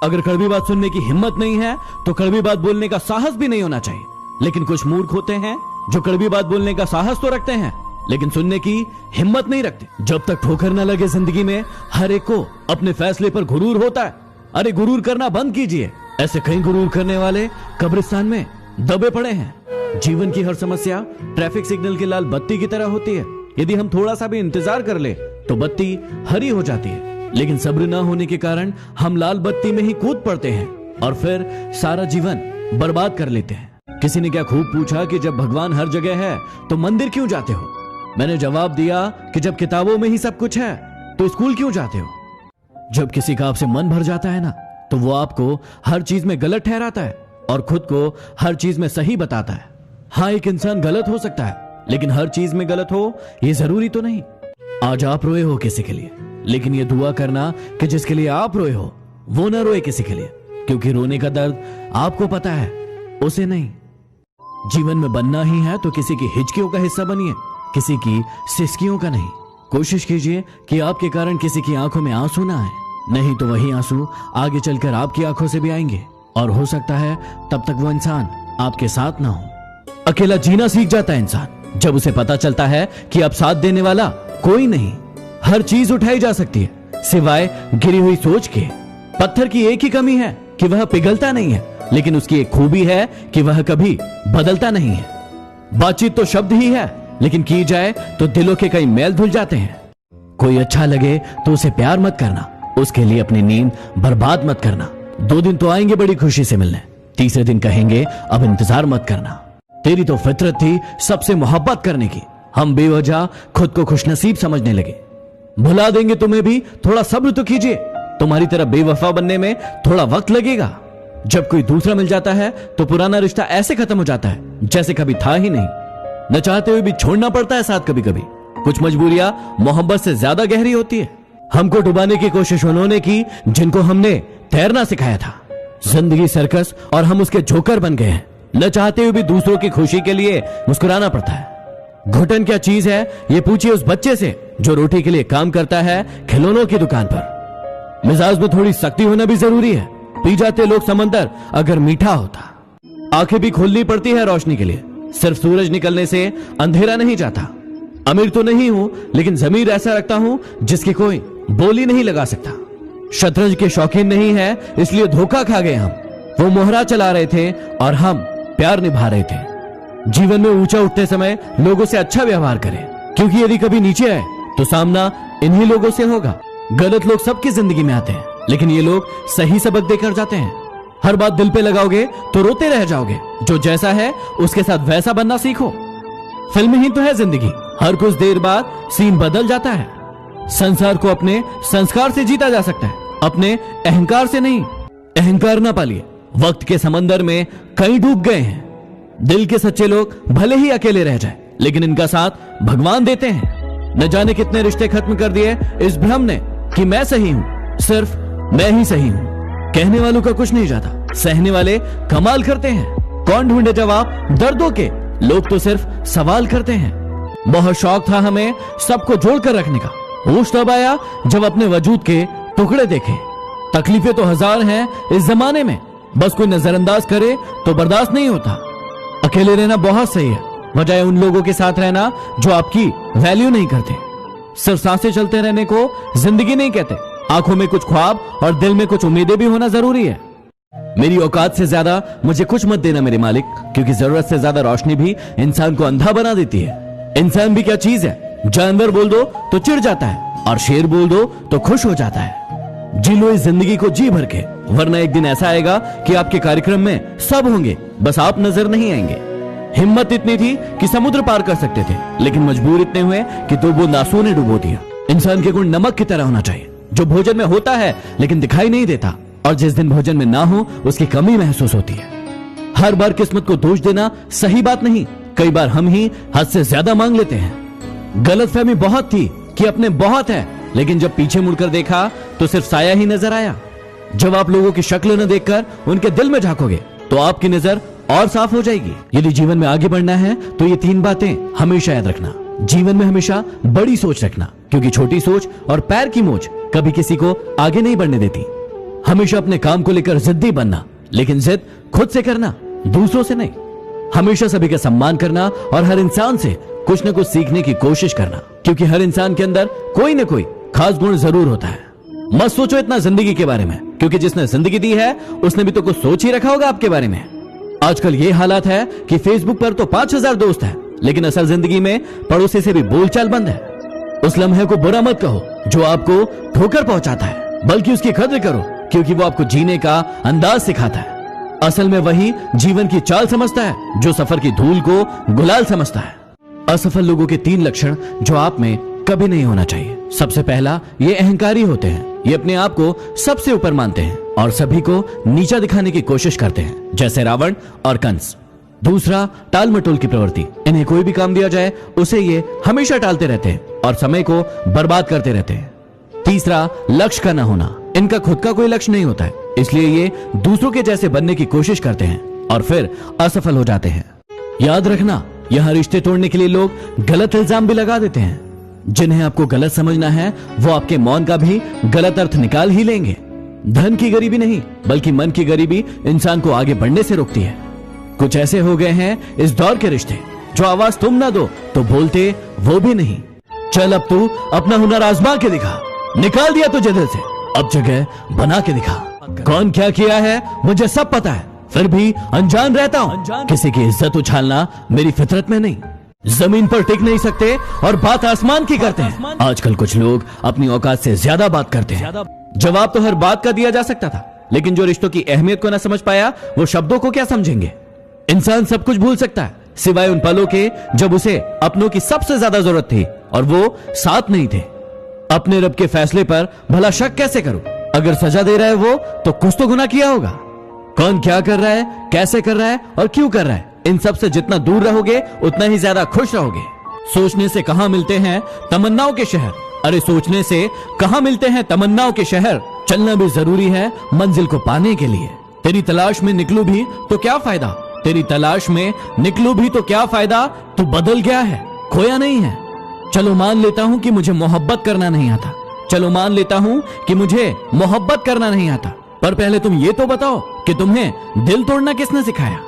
अगर कड़वी बात सुनने की हिम्मत नहीं है तो कड़वी बात बोलने का साहस भी नहीं होना चाहिए। लेकिन कुछ मूर्ख होते हैं जो कड़वी बात बोलने का साहस तो रखते हैं लेकिन सुनने की हिम्मत नहीं रखते। जब तक ठोकर न लगे जिंदगी में हर एक को अपने फैसले पर गुरूर होता है। अरे गुरूर करना बंद कीजिए। ऐसे कई गुरूर करने वाले कब्रिस्तान में दबे पड़े हैं। जीवन की हर समस्या ट्रैफिक सिग्नल की लाल बत्ती की तरह होती है। यदि हम थोड़ा सा भी इंतजार कर ले तो बत्ती हरी हो जाती है, लेकिन सब्र न होने के कारण हम लाल बत्ती में ही कूद पड़ते हैं और फिर सारा जीवन बर्बाद कर लेते हैं। किसी ने क्या खूब पूछा कि जब भगवान हर जगह है तो मंदिर क्यों जाते हो? मैंने जवाब दिया कि जब किताबों में ही सब कुछ है तो स्कूल क्यों जाते हो? जब किसी का आपसे मन भर जाता है ना तो वो आपको हर चीज में गलत ठहराता है और खुद को हर चीज में सही बताता है। हाँ, एक इंसान गलत हो सकता है लेकिन हर चीज में गलत हो ये जरूरी तो नहीं। आज आप रोए हो किसी के लिए, लेकिन ये दुआ करना कि जिसके लिए आप रोए हो वो ना रोए किसी के लिए, क्योंकि रोने का दर्द आपको पता है, उसे नहीं। जीवन में बनना ही है तो किसी की हिचकियों का हिस्सा बनिए, किसी की सिसकियों का नहीं। कोशिश कीजिए कि आपके कारण किसी की आंखों में आंसू ना आए, नहीं तो वही आंसू आगे चलकर आपकी आंखों से भी आएंगे और हो सकता है तब तक वो इंसान आपके साथ ना हो। अकेला जीना सीख जाता है इंसान जब उसे पता चलता है कि अब साथ देने वाला कोई नहीं। हर चीज उठाई जा सकती है सिवाय गिरी हुई सोच के। पत्थर की एक ही कमी है कि वह पिघलता नहीं है, लेकिन उसकी एक खूबी है कि वह कभी बदलता नहीं है। बातचीत तो शब्द ही है, लेकिन की जाए तो दिलों के कई मैल धुल जाते हैं। कोई अच्छा लगे तो उसे प्यार मत करना, उसके लिए अपनी नींद बर्बाद मत करना। 2 दिन तो आएंगे बड़ी खुशी से मिलने, तीसरे दिन कहेंगे अब इंतजार मत करना। तेरी तो फितरत थी सबसे मोहब्बत करने की, हम बेवजह खुद को खुशनसीब समझने लगे। भुला देंगे तुम्हें भी, थोड़ा सब्र तो कीजिए। तुम्हारी तरह बेवफा बनने में थोड़ा वक्त लगेगा। जब कोई दूसरा मिल जाता है तो पुराना रिश्ता ऐसे खत्म हो जाता है जैसे कभी था ही नहीं। न चाहते हुए भी छोड़ना पड़ता है साथ कभी कभी। कुछ मजबूरियां मोहब्बत से ज्यादा गहरी होती है। हमको डुबाने की कोशिश उन्होंने की जिनको हमने तैरना सिखाया था। जिंदगी सर्कस और हम उसके जोकर बन गए हैं। न चाहते हुए भी दूसरों की खुशी के लिए मुस्कुराना पड़ता है। घुटन क्या चीज है ये पूछिए उस बच्चे से जो रोटी के लिए काम करता है खिलौनों की दुकान पर। मिजाज में थोड़ी सख्ती होना भी जरूरी है। पी जाते लोग समंदर अगर मीठा होता। आंखें भी खोलनी पड़ती है रोशनी के लिए। सिर्फ सूरज निकलने से अंधेरा नहीं जाता। अमीर तो नहीं हूं लेकिन जमीर ऐसा रखता हूं जिसकी कोई बोली नहीं लगा सकता। शतरंज के शौकीन नहीं है इसलिए धोखा खा गए हम। वो मोहरा चला रहे थे और हम प्यार निभा रहे थे। जीवन में ऊंचा उठते समय लोगों से अच्छा व्यवहार करें, क्योंकि यदि कभी नीचे आए तो सामना इन्हीं लोगों से होगा। गलत लोग सबकी जिंदगी में आते हैं, लेकिन ये लोग सही सबक देकर जाते हैं। हर बात दिल पे लगाओगे तो रोते रह जाओगे। जो जैसा है उसके साथ वैसा बनना सीखो। फिल्म ही तो है जिंदगी, हर कुछ देर बाद सीन बदल जाता है। संसार को अपने संस्कार से जीता जा सकता है, अपने अहंकार से नहीं। अहंकार ना पालिए, वक्त के समंदर में कई डूब गए हैं। दिल के सच्चे लोग भले ही अकेले रह जाए, लेकिन इनका साथ भगवान देते हैं। न जाने कितने रिश्ते खत्म कर दिए इस भ्रम ने कि मैं सही हूं, सिर्फ मैं ही सही हूं। कहने वालों का कुछ नहीं जाता, सहने वाले कमाल करते हैं। कौन ढूंढे जवाब दर्दों के, लोग तो सिर्फ सवाल करते हैं। बहुत शौक था हमें सबको जोड़कर रखने का। होश तब आया जब अपने वजूद के टुकड़े देखे। तकलीफें तो हजार हैं इस जमाने में, बस कोई नजरअंदाज करे तो बर्दाश्त नहीं होता। अकेले रहना बहुत सही है, बजाय उन लोगों के साथ रहना जो आपकी वैल्यू नहीं करते। सिर्फ सांसें चलते रहने को जिंदगी नहीं कहते। आंखों में कुछ ख्वाब और दिल में कुछ उम्मीदें भी होना जरूरी है। मेरी औकात से ज्यादा मुझे कुछ मत देना मेरे मालिक, क्योंकि जरूरत से ज्यादा रोशनी भी इंसान को अंधा बना देती है। इंसान भी क्या चीज है, जानवर बोल दो तो चिढ़ जाता है और शेर बोल दो तो खुश हो जाता है। जी लो इस जिंदगी को जी भर के, वरना एक दिन ऐसा आएगा कि आपके कार्यक्रम में सब होंगे, बस आप नजर नहीं आएंगे। हिम्मत इतनी थी कि समुद्र पार कर सकते थे, लेकिन मजबूर इतने हुए कि 2 बूंद आंसुओं ने डुबो दिया। इंसान के गुण नमक की तरह होना चाहिए, जो भोजन में होता है लेकिन दिखाई नहीं देता, और जिस दिन भोजन में ना हो उसकी कमी महसूस होती है। हर बार किस्मत को दोष देना सही बात नहीं। कई बार हम ही हद से ज्यादा मांग लेते हैं। गलतफहमी बहुत थी कि अपने बहुत है, लेकिन जब पीछे मुड़कर देखा तो सिर्फ साया ही नजर आया। जब आप लोगों की शक्ल न देखकर उनके दिल में झांकोगे तो आपकी नजर और साफ हो जाएगी। यदि जीवन में आगे बढ़ना है तो ये 3 बातें हमेशा याद रखना। जीवन में हमेशा बड़ी सोच रखना, क्योंकि छोटी सोच और पैर की मोच कभी किसी को आगे नहीं बढ़ने देती। हमेशा अपने काम को लेकर जिद्दी बनना, लेकिन जिद खुद से करना, दूसरों से नहीं। हमेशा सभी का सम्मान करना और हर इंसान से कुछ न कुछ सीखने की कोशिश करना, क्योंकि हर इंसान के अंदर कोई न कोई खास गुण जरूर होता है। मत सोचो इतना जिंदगी के बारे में, क्योंकि जिसने जिंदगी दी है उसने भी तो कुछ सोच ही रखा होगा आपके बारे में। आजकल ये हालात है कि फेसबुक पर तो 5000 दोस्त हैं, लेकिन असल जिंदगी में पड़ोसी से भी बोलचाल बंद है। उस लम्हे को बुरा मत कहो जो आपको ठोकर पहुंचाता है, बल्कि उसकी कद्र करो, क्योंकि वो आपको जीने का अंदाज सिखाता है। असल में वही जीवन की चाल समझता है जो सफर की धूल को गुलाल समझता है। असफल लोगों के 3 लक्षण जो आप में कभी नहीं होना चाहिए। सबसे पहला, ये अहंकारी होते हैं। ये अपने आप को सबसे ऊपर मानते हैं और सभी को नीचा दिखाने की कोशिश करते हैं, जैसे रावण और कंस। दूसरा, टाल मटोल की प्रवृत्ति। इन्हें कोई भी काम दिया जाए उसे ये हमेशा टालते रहते हैं और समय को बर्बाद करते रहते हैं। तीसरा, लक्ष्य का न होना। इनका खुद का कोई लक्ष्य नहीं होता है, इसलिए ये दूसरों के जैसे बनने की कोशिश करते हैं और फिर असफल हो जाते हैं। याद रखना, यहां रिश्ते तोड़ने के लिए लोग गलत इल्जाम भी लगा देते हैं। जिन्हें आपको गलत समझना है वो आपके मौन का भी गलत अर्थ निकाल ही लेंगे। धन की गरीबी नहीं, बल्कि मन की गरीबी इंसान को आगे बढ़ने से रोकती है। कुछ ऐसे हो गए हैं इस दौर के रिश्ते, जो आवाज तुम ना दो तो बोलते वो भी नहीं। चल अब तू अपना हुनर आजमा के दिखा, निकाल दिया तुझे दिल से, अब जगह बना के दिखा। कौन क्या किया है मुझे सब पता है, फिर भी अनजान रहता हूँ। किसी की इज्जत उछालना मेरी फितरत में नहीं। जमीन पर टिक नहीं सकते और बात आसमान की करते हैं। आजकल कुछ लोग अपनी औकात से ज्यादा बात करते हैं। जवाब तो हर बात का दिया जा सकता था, लेकिन जो रिश्तों की अहमियत को ना समझ पाया वो शब्दों को क्या समझेंगे। इंसान सब कुछ भूल सकता है सिवाय उन पलों के जब उसे अपनों की सबसे ज्यादा जरूरत थी और वो साथ नहीं थे। अपने रब के फैसले पर भला शक कैसे करूं? अगर सजा दे रहा है वो तो कुछ तो गुनाह किया होगा। कौन क्या कर रहा है, कैसे कर रहा है और क्यों कर रहा है, इन सब से जितना दूर रहोगे उतना ही ज्यादा खुश रहोगे। सोचने से कहां मिलते हैं तमन्नाओं के शहर। अरे सोचने से कहां मिलते हैं तमन्नाओं के शहर। चलना भी जरूरी है मंजिल को पाने के लिए। तेरी तलाश में निकलूं भी तो क्या फायदा, तेरी तलाश में निकलूं भी तो क्या फायदा। तू बदल गया है, खोया नहीं है। चलो मान लेता हूं कि मुझे मोहब्बत करना नहीं आता, चलो मान लेता हूं कि मुझे मोहब्बत करना नहीं आता, पर पहले तुम ये तो बताओ कि तुम्हें दिल तोड़ना किसने सिखाया।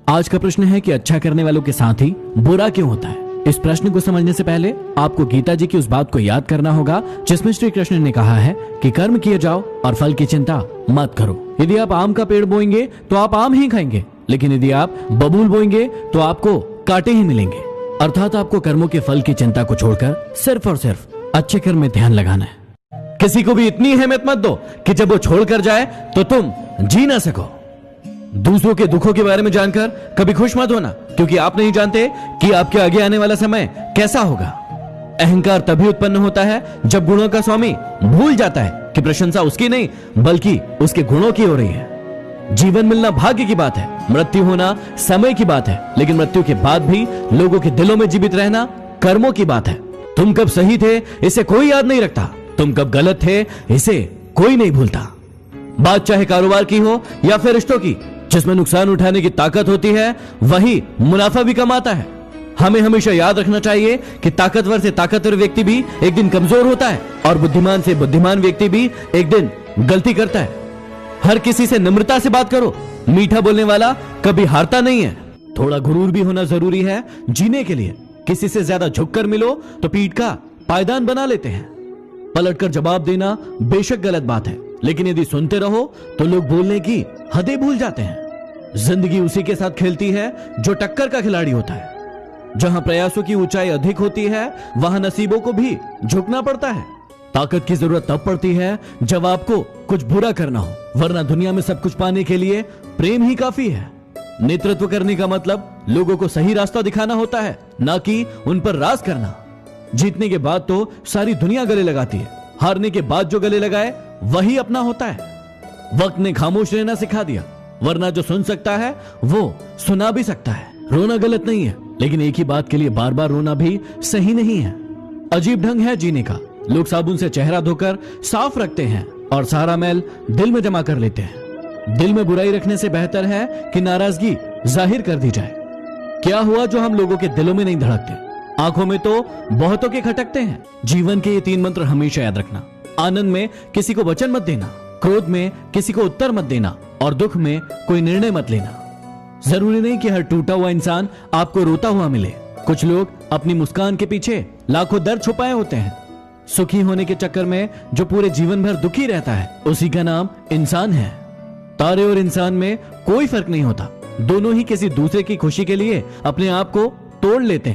आज का प्रश्न है कि अच्छा करने वालों के साथ ही बुरा क्यों होता है। इस प्रश्न को समझने से पहले आपको गीता जी की उस बात को याद करना होगा जिसमें श्री कृष्ण ने कहा है कि कर्म किए जाओ और फल की चिंता मत करो। यदि आप आम का पेड़ बोएंगे तो आप आम ही खाएंगे, लेकिन यदि आप बबूल बोएंगे तो आपको कांटे ही मिलेंगे। अर्थात आपको कर्मों के फल की चिंता को छोड़कर सिर्फ और सिर्फ अच्छे कर्म में ध्यान लगाना है। किसी को भी इतनी अहमियत मत दो कि जब वो छोड़कर जाए तो तुम जी ना सको। दूसरों के दुखों के बारे में जानकर कभी खुश मत होना, क्योंकि आप नहीं जानते कि आपके आगे आने वाला समय कैसा होगा। अहंकार तभी उत्पन्न होता है जब गुणों का स्वामी भूल जाता है कि प्रशंसा उसकी नहीं बल्कि उसके गुणों की हो रही है। जीवन मिलना भाग्य की बात है, मृत्यु होना समय की बात है, लेकिन मृत्यु के बाद भी लोगों के दिलों में जीवित रहना कर्मों की बात है। तुम कब सही थे इसे कोई याद नहीं रखता, तुम कब गलत थे इसे कोई नहीं भूलता। बात चाहे कारोबार की हो या फिर रिश्तों की, जिसमें नुकसान उठाने की ताकत होती है वही मुनाफा भी कमाता है। हमें हमेशा याद रखना चाहिए कि ताकतवर से ताकतवर व्यक्ति भी एक दिन कमजोर होता है और बुद्धिमान से बुद्धिमान व्यक्ति भी एक दिन गलती करता है। हर किसी से नम्रता से बात करो, मीठा बोलने वाला कभी हारता नहीं है। थोड़ा गुरूर भी होना जरूरी है जीने के लिए। किसी से ज्यादा झुककर मिलो तो पीठ का पायदान बना लेते हैं। पलटकर जवाब देना बेशक गलत बात है, लेकिन यदि सुनते रहो तो लोग बोलने की हदें भूल जाते हैं। जिंदगी उसी के साथ खेलती है जो टक्कर का खिलाड़ी होता है। जहां प्रयासों की ऊंचाई अधिक होती है वहां नसीबों को भी झुकना पड़ता है। ताकत की जरूरत तब पड़ती है जब आपको कुछ बुरा करना हो, वरना दुनिया में सब कुछ पाने के लिए प्रेम ही काफी है। नेतृत्व करने का मतलब लोगों को सही रास्ता दिखाना होता है, ना कि उन पर राज करना। जीतने के बाद तो सारी दुनिया गले लगाती है, हारने के बाद जो गले लगाए वही अपना होता है। वक्त ने खामोश रहना सिखा दिया, वरना जो सुन सकता है वो सुना भी सकता है। रोना गलत नहीं है, लेकिन एक ही बात के लिए बार बार रोना भी सही नहीं है। अजीब ढंग है जीने का। लोग साबुन से चेहरा धोकर साफ रखते हैं और सारा मैल दिल में जमा कर लेते हैं। दिल में बुराई रखने से बेहतर है कि नाराजगी जाहिर कर दी जाए। क्या हुआ जो हम लोगों के दिलों में नहीं धड़कते, आंखों में तो बहुतों के खटकते हैं। जीवन के ये 3 मंत्र हमेशा याद रखना। आनंद में किसी को वचन मत देना, क्रोध में किसी को उत्तर मत देना और दुख में कोई निर्णय मत लेना। जरूरी नहीं कि हर टूटा हुआ इंसान आपको रोता हुआ मिले। कुछ लोग अपनी मुस्कान के पीछे लाखों दर्द छुपाए होते हैं। सुखी होने के चक्कर में जो पूरे जीवन भर दुखी रहता है, उसी का नाम इंसान है। तारे और इंसान में कोई फर्क नहीं होता, दोनों ही किसी दूसरे की खुशी के लिए अपने आप को तोड़ लेते हैं।